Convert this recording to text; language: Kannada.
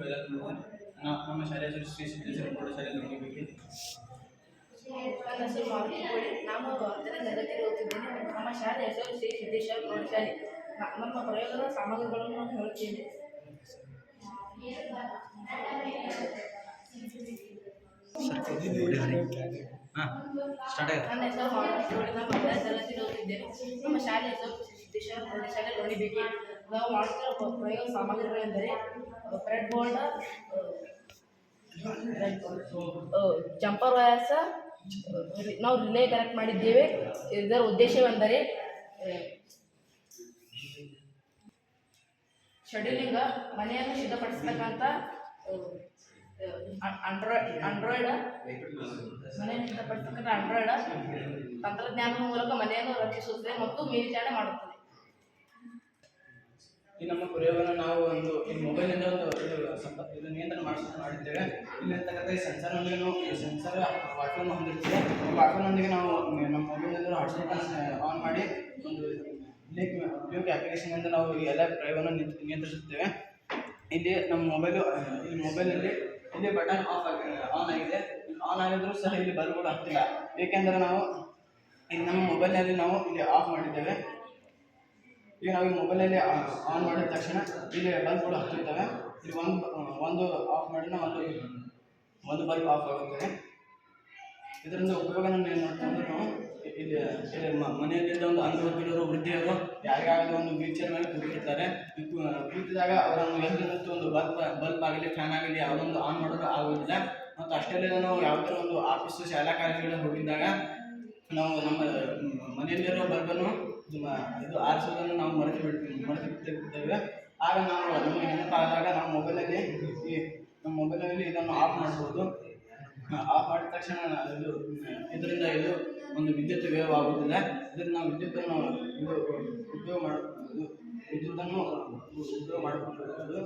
ನಮ್ಮ ಶಾಲೆಯ ಹೆಸರು ಶ್ರೀ ಸಿದ್ದೇಶ್ವರ ಪ್ರೌಢಶಾಲೆ ಲೋಣಿಬೇಕೆ. ನನ್ನ ಹೆಸರು ಮಾರುತಿ ಕೋಳಿ. ನಾನು 10ನೇ ತರಗತಿಯಲ್ಲಿ ಓದುತ್ತಿದ್ದೇನೆ. ನಮ್ಮ ಶಾಲೆಯ ಹೆಸರು ಶ್ರೀ ಸಿದ್ದೇಶ್ವರ ಪ್ರೌಢಶಾಲೆ. ನಮ್ಮ ಪ್ರಯೋಗದ ಸಾಮಗ್ರಿಗಳನ್ನು ನಾನು ಹೇಳುತ್ತೇನೆ. ನನ್ನ ಹೆಸರು ಮಾರುತಿ ಕೋಳಿ. ನಾನು 10ನೇ ತರಗತಿಯಲ್ಲಿ ಓದುತ್ತಿದ್ದೇನೆ. ನಮ್ಮ ಶಾಲೆಯ ಹೆಸರು ಶ್ರೀ ಸಿದ್ದೇಶ್ವರ ಪ್ರೌಢಶಾಲೆ ಲೋಣಿಬೇಕೆ. ನಾವು ಮಾಡುತ್ತಿರುವ ಪ್ರಯೋಗ ಸಾಮಗ್ರಿಗಳೆಂದರೆ ಬ್ರೆಡ್ ಬೋಲ್ಡ್, ಜಂಪರ್ ವಯರ್ಸ, ನಾವು ರಿಲೇ ಕನೆಕ್ಟ್ ಮಾಡಿದ್ದೇವೆ. ಇದರ ಉದ್ದೇಶವೆಂದರೆ ಶೆಡ್ಯೂಲಿಂಗ್ ಮನೆಯನ್ನು ಸಿದ್ಧಪಡಿಸತಕ್ಕಂಥ ಆಂಡ್ರಾಯ್ಡ್ ತಂತ್ರಜ್ಞಾನದ ಮೂಲಕ ಮನೆಯನ್ನು ರಕ್ಷಿಸುತ್ತದೆ ಮತ್ತು ಮೇಲ್ವಿಚಾರಣೆ ಮಾಡುತ್ತದೆ. ಈ ನಮ್ಮ ಪ್ರಯೋಗವನ್ನು ನಾವು ಈ ಮೊಬೈಲಿಂದ ಇದು ನಿಯಂತ್ರಣ ಮಾಡಿದ್ದೇವೆ. ಇಲ್ಲಿರ್ತಕ್ಕಂಥ ಈ ಸೆನ್ಸರ್ನೊಂದಿಗೆ ನಾವು ಈ ಸೆನ್ಸರ್ ವಾಟ್ಫೋನ್ ಹೊಂದಿರ್ತೇವೆ. ವಾಟ್ಫೋನ್ನೊಂದಿಗೆ ನಾವು ನಮ್ಮ ಮೊಬೈಲ್ನಲ್ಲಿ ಹಾಟ್ಸ್ಪಾಟನ್ನು ಆನ್ ಮಾಡಿ ಒಂದು ಬ್ಲೂಕ್ ಅಪ್ಲಿಕೇಶನ್ನಿಂದ ನಾವು ಈ ಎಲ್ಲ ಪ್ರಯೋಗವನ್ನು ನಿಯಂತ್ರಿಸುತ್ತೇವೆ. ಇಲ್ಲಿ ನಮ್ಮ ಮೊಬೈಲಲ್ಲಿ ಇಲ್ಲಿ ಬಟನ್ ಆನ್ ಆಗಿದೆ. ಆನ್ ಆಗಿದ್ರೂ ಸಹ ಇಲ್ಲಿ ಬಲ್ಬ್ಗಳು ಹತ್ತಿಲ್ಲ. ಏಕೆಂದರೆ ನಾವು ಇಲ್ಲಿ ನಮ್ಮ ಮೊಬೈಲ್ನಲ್ಲಿ ನಾವು ಇಲ್ಲಿ ಆಫ್ ಮಾಡಿದ್ದೇವೆ. ಈಗ ನಾವು ಈ ಮೊಬೈಲಲ್ಲಿ ಆನ್ ಮಾಡಿದ ತಕ್ಷಣ ಇಲ್ಲಿ ಬಲ್ಬ್ಗಳು ಹತ್ತಿರ್ತವೆ. ಇಲ್ಲಿ ಒಂದು ಆಫ್ ಮಾಡಿದ ಒಂದು ಬಲ್ಬ್ ಆಫ್ ಆಗುತ್ತದೆ. ಇದರಿಂದ ಉಪಯೋಗನ ನೋಡ್ತಾ ನಾವು ಇಲ್ಲಿ ಮನೆಯಲ್ಲಿದ್ದ ಒಂದು ಅಂಗವಿಕಲರು, ವೃದ್ಧಿಯರು ಯಾರಿಗಾಗಲಿ ಒಂದು ವೀಲ್ ಚೇರ್ ಮೇಲೆ ಕೂತಿರ್ತಾರೆ. ಕೂತಿದಾಗ ಅವರನ್ನು ಎದ್ದು ಒಂದು ಬಲ್ಬ್ ಆಗಲಿ ಫ್ಯಾನ್ ಆಗಲಿ ಯಾವುದೊಂದು ಆನ್ ಮಾಡೋದು ಆಗುವುದಿಲ್ಲ. ಮತ್ತು ಅಷ್ಟೇ ನಾವು ಯಾವುದೇ ಒಂದು ಆಫೀಸು ಶಾಲಾ ಕಾಲೇಜುಗಳಿಗೆ ಹೋಗಿದ್ದಾಗ ನಾವು ನಮ್ಮ ಮನೆಯಲ್ಲಿರೋ ಬಲ್ಬನ್ನು ಇದು ಆರಿಸೋದನ್ನು ನಾವು ಮರೆತು ಬಿಟ್ಟಿರ್ತೇವೆ. ಆಗ ನಾವು ನಮಗೆ ನೆನಪಾದಾಗ ನಾವು ಮೊಬೈಲಲ್ಲಿ ಇದನ್ನು ಆಫ್ ಮಾಡ್ಬೋದು. ಆಫ್ ಮಾಡಿದ ತಕ್ಷಣ ಇದರಿಂದ ಒಂದು ವಿದ್ಯುತ್ ವ್ಯಯವಾಗುವುದಿಲ್ಲ. ಇದರಿಂದ ನಾವು ವಿದ್ಯುತ್ತನ್ನು ಉಪಯೋಗ ಮಾಡಿಕೊಳ್ಳಬಹುದು.